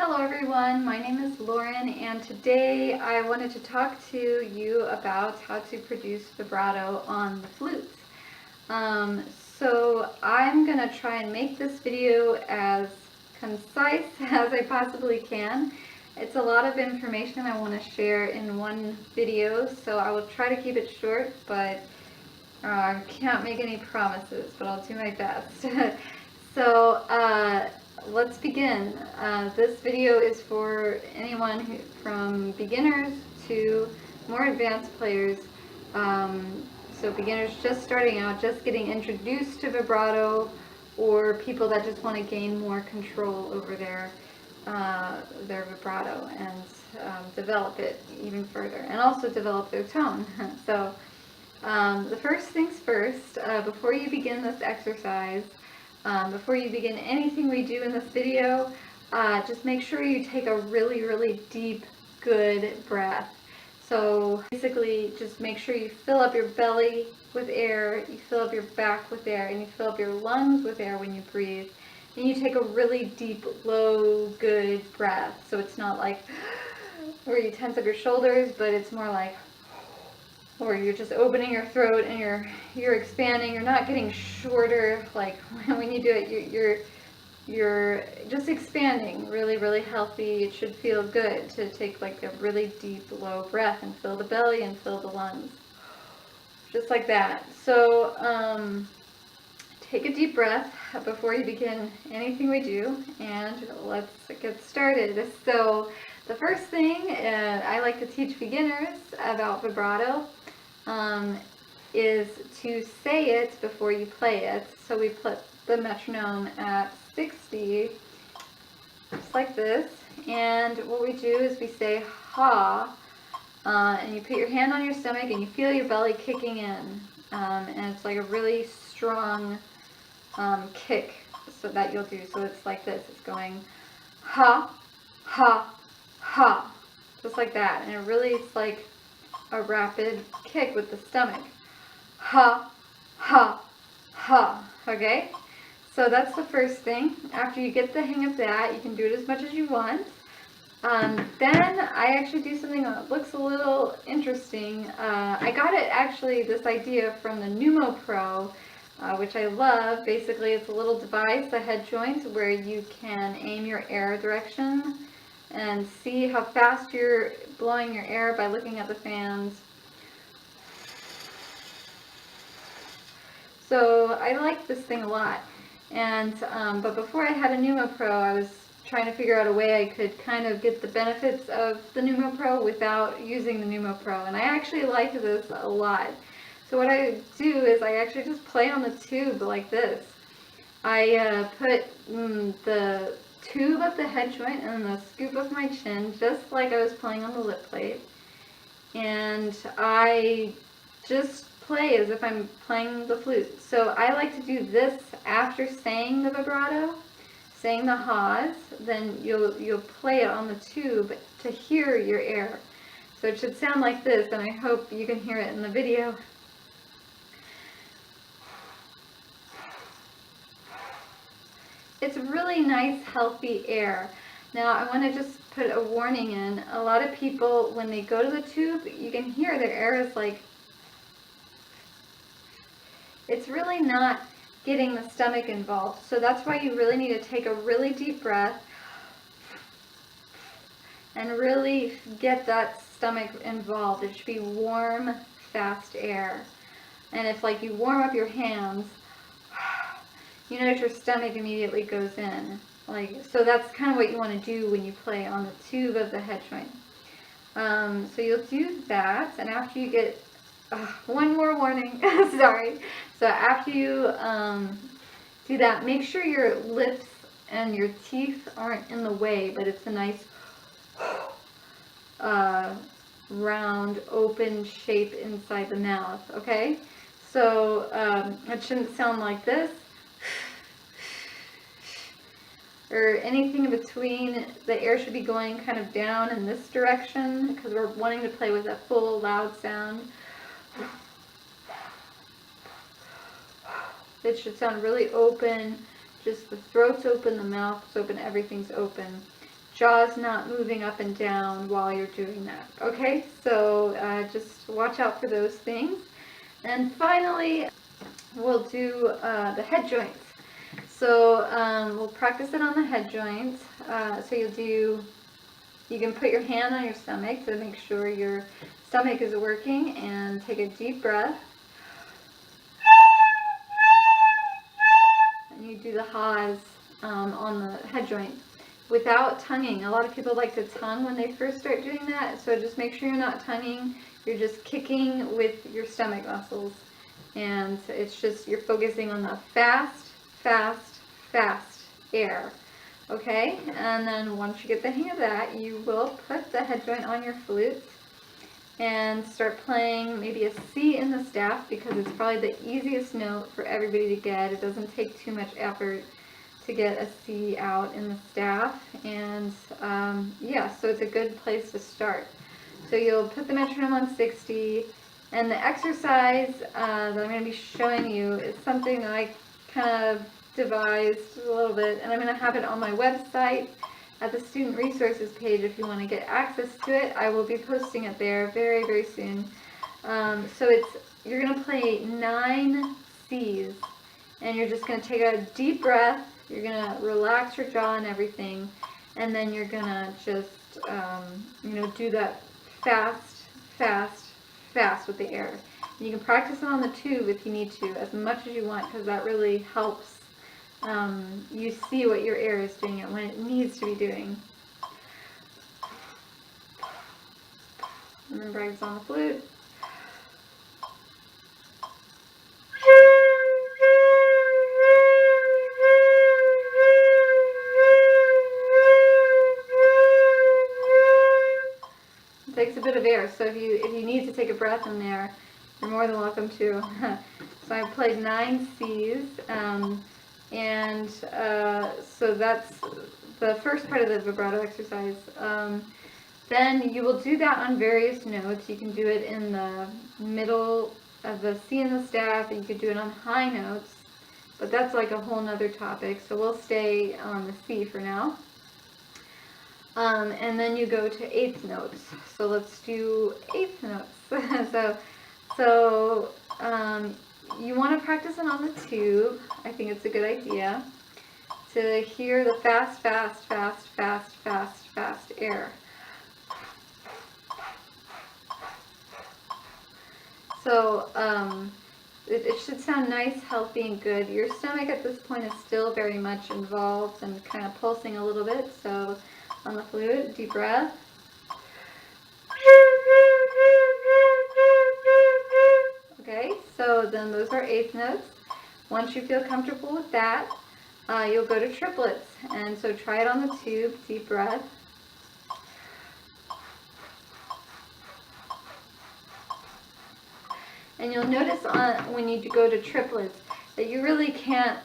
Hello everyone, my name is Lauren and today I wanted to talk to you about how to produce vibrato on the flute. So I'm going to try and make this video as concise as I possibly can. It's a lot of information I want to share in one video, so I will try to keep it short, but I can't make any promises, but I'll do my best. So let's begin. This video is for anyone from beginners to more advanced players. So beginners just starting out, just getting introduced to vibrato, or people that just want to gain more control over their vibrato and develop it even further, and also develop their tone. So the first things first, before you begin this exercise, before you begin anything we do in this video, just make sure you take a really deep, good breath. So basically, just make sure you fill up your belly with air, you fill up your back with air, and you fill up your lungs with air when you breathe. And you take a really deep, low, good breath. So it's not like where you tense up your shoulders, but it's more like or you're just opening your throat and you're expanding. You're not getting shorter like when you do it. You're just expanding, really healthy. It should feel good to take like a really deep, low breath and fill the belly and fill the lungs, just like that. So take a deep breath before you begin anything we do, and let's get started. So the first thing I like to teach beginners about vibrato is to say it before you play it. So we put the metronome at 60, just like this, and what we do is we say ha, and you put your hand on your stomach and you feel your belly kicking in, and it's like a really strong kick so that you'll do. So it's like this, it's going ha, ha, ha, just like that, and it really is like a rapid kick with the stomach. Ha, ha, ha. Okay? So that's the first thing. After you get the hang of that, you can do it as much as you want. Then I actually do something that looks a little interesting. I got it actually, this idea, from the Numo Pro, which I love. Basically, it's a little device, a head joint, where you can aim your air direction and see how fast you're blowing your air by looking at the fans. So I like this thing a lot. And but before I had a Numo Pro, I was trying to figure out a way I could kind of get the benefits of the Numo Pro without using the Numo Pro, and I actually like this a lot. So what I do is I actually just play on the tube like this. I put the tube of the head joint and the scoop of my chin, just like I was playing on the lip plate, and I just play as if I'm playing the flute. So I like to do this after saying the vibrato, saying the ha's, then you'll play it on the tube to hear your air. So it should sound like this, and I hope you can hear it in the video. It's really nice, healthy air. Now I want to just put a warning in. A lot of people, when they go to the tube, you can hear their air is like, it's really not getting the stomach involved. So that's why you really need to take a really deep breath and really get that stomach involved. It should be warm, fast air. And if like you warm up your hands, you notice your stomach immediately goes in. So that's kind of what you want to do when you play on the tube of the head joint. So you'll do that, and after you get, one more warning, sorry. So after you do that, make sure your lips and your teeth aren't in the way, but it's a nice round, open shape inside the mouth, okay? So it shouldn't sound like this, or anything in between. The air should be going kind of down in this direction because we're wanting to play with a full, loud sound. It should sound really open, just the throat's open, the mouth's open, everything's open. jaw's not moving up and down while you're doing that. Okay, so just watch out for those things. And finally, we'll do the head joints. So we'll practice it on the head joints. So you can put your hand on your stomach to make sure your stomach is working, and take a deep breath. And you do the ha's on the head joint without tonguing. A lot of people like to tongue when they first start doing that, so just make sure you're not tonguing. You're just kicking with your stomach muscles, and it's just you're focusing on the fast, fast, fast air. Okay, and then once you get the hang of that, you will put the head joint on your flute and start playing maybe a C in the staff, because it's probably the easiest note for everybody to get. It doesn't take too much effort to get a C out in the staff, and yeah, so it's a good place to start. So you'll put the metronome on 60, and the exercise that I'm going to be showing you is something that I kind of devised a little bit, and I'm going to have it on my website at the student resources page if you want to get access to it. I will be posting it there very, very soon. So you're going to play 9 C's, and you're just going to take a deep breath. You're going to relax your jaw and everything, and then you're going to just do that fast, fast, fast with the air. And you can practice it on the tube if you need to, as much as you want, because that really helps you see what your air is doing and when it needs to be doing. And then Breg's on the flute. It takes a bit of air, so if you need to take a breath in there, you're more than welcome to. So I played 9 C's. And so that's the first part of the vibrato exercise. Then you will do that on various notes. You can do it in the middle of the C in the staff, and you can do it on high notes, but that's like a whole nother topic, so we'll stay on the C for now. And then you go to eighth notes. So let's do eighth notes. so you want to practice it on the tube. I think it's a good idea to hear the fast, fast, fast, fast, fast, fast air. So it should sound nice, healthy, and good. Your stomach at this point is still very much involved and kind of pulsing a little bit. So on the flute, deep breath. Okay, so then those are eighth notes. Once you feel comfortable with that, you'll go to triplets. And so try it on the tube, deep breath. And you'll notice when you go to triplets that you really can't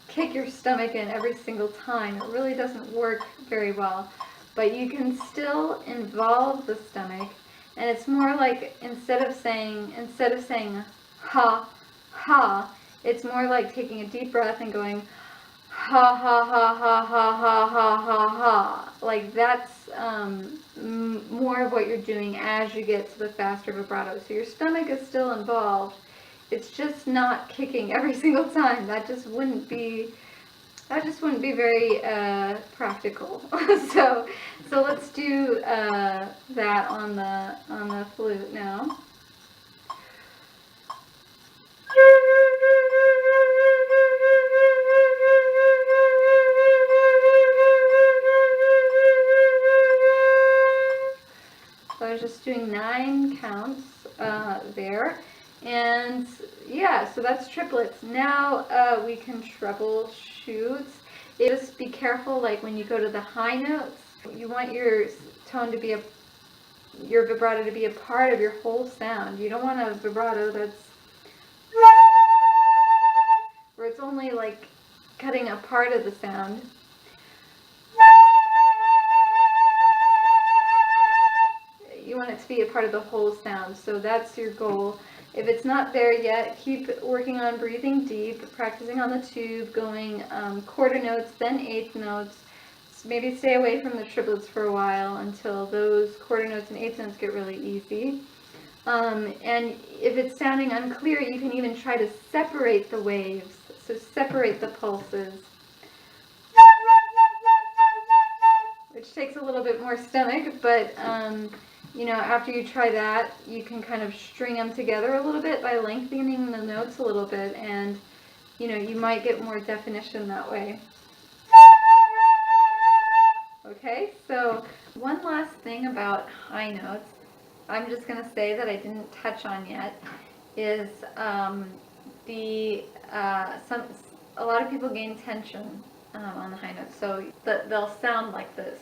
kick your stomach in every single time. It really doesn't work very well. But you can still involve the stomach. And it's more like instead of saying ha, ha, it's more like taking a deep breath and going ha, ha, ha, ha, ha, ha, ha, ha, ha. Like that's more of what you're doing as you get to the faster vibrato. So your stomach is still involved. It's just not kicking every single time. That just wouldn't be very practical. So let's do that on the flute now. So I was just doing 9 counts there. And yeah, so that's triplets. Now we can troubleshoot. Just be careful, like when you go to the high notes, you want your tone to be your vibrato to be a part of your whole sound. You don't want a vibrato that's where it's only like cutting a part of the sound. You want it to be a part of the whole sound, so that's your goal. If it's not there yet, keep working on breathing deep, practicing on the tube, going quarter notes, then eighth notes, maybe stay away from the triplets for a while until those quarter notes and eighth notes get really easy. And if it's sounding unclear, you can even try to separate the waves, so separate the pulses, which takes a little bit more stomach, but you know, after you try that, you can kind of string them together a little bit by lengthening the notes a little bit, and you know, you might get more definition that way. Okay, so one last thing about high notes, I'm just going to say that I didn't touch on yet, is a lot of people gain tension on the high notes, so they'll sound like this.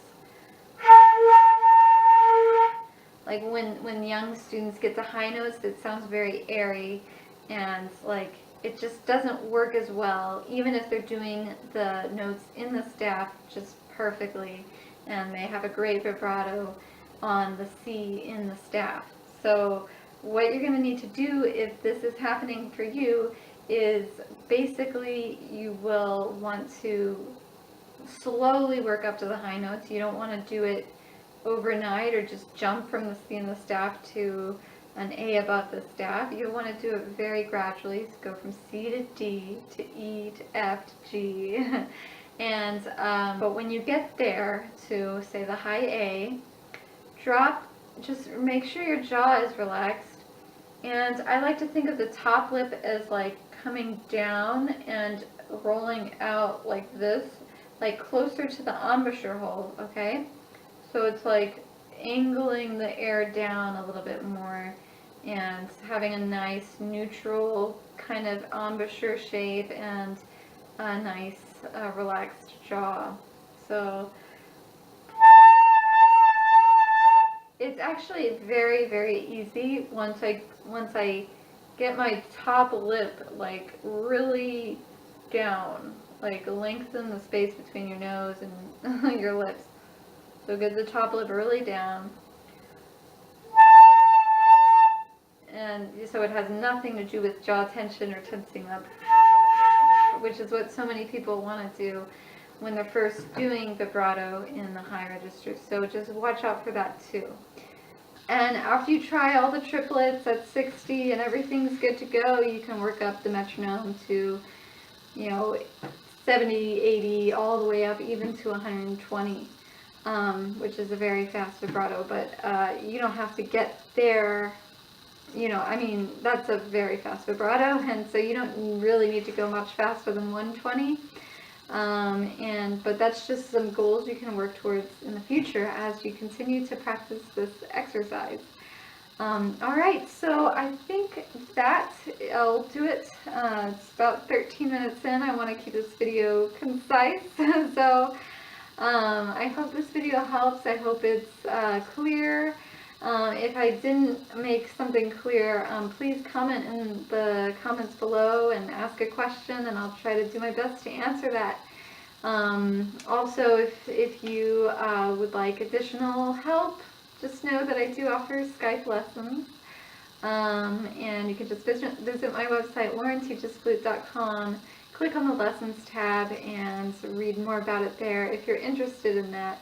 Like when young students get to high notes, it sounds very airy, and like it just doesn't work as well, even if they're doing the notes in the staff just perfectly, and they have a great vibrato on the C in the staff. So what you're going to need to do if this is happening for you is basically you will want to slowly work up to the high notes. You don't want to do it overnight or just jump from the C in the staff to an A above the staff. You want to do it very gradually. So go from C to D to E to F to G. And but when you get there to say the high A, just make sure your jaw is relaxed. And I like to think of the top lip as like coming down and rolling out like this, like closer to the embouchure hole, okay? So it's like angling the air down a little bit more and having a nice neutral kind of embouchure shape and a nice relaxed jaw. So it's actually very, very easy once I get my top lip like really down, like lengthen the space between your nose and your lips. So get the top lip really down, and so it has nothing to do with jaw tension or tensing up, which is what so many people want to do when they're first doing vibrato in the high registers. So just watch out for that too. And after you try all the triplets at 60 and everything's good to go, you can work up the metronome to, you know, 70, 80, all the way up even to 120. Which is a very fast vibrato, but you don't have to get there, you know, I mean, that's a very fast vibrato, and so you don't really need to go much faster than 120, but that's just some goals you can work towards in the future as you continue to practice this exercise. Alright, so I think I'll do it. It's about 13 minutes in. I want to keep this video concise, so I hope this video helps. I hope it's clear. If I didn't make something clear, please comment in the comments below and ask a question, and I'll try to do my best to answer that. Also, if you would like additional help, just know that I do offer Skype lessons. And you can just visit my website, laurenteachesflute.com. Click on the Lessons tab and read more about it there if you're interested in that.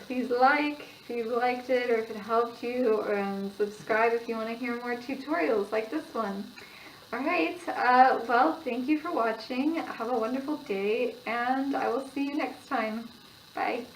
Please like if you liked it or if it helped you, and subscribe if you want to hear more tutorials like this one. Alright, well, thank you for watching. Have a wonderful day, and I will see you next time. Bye.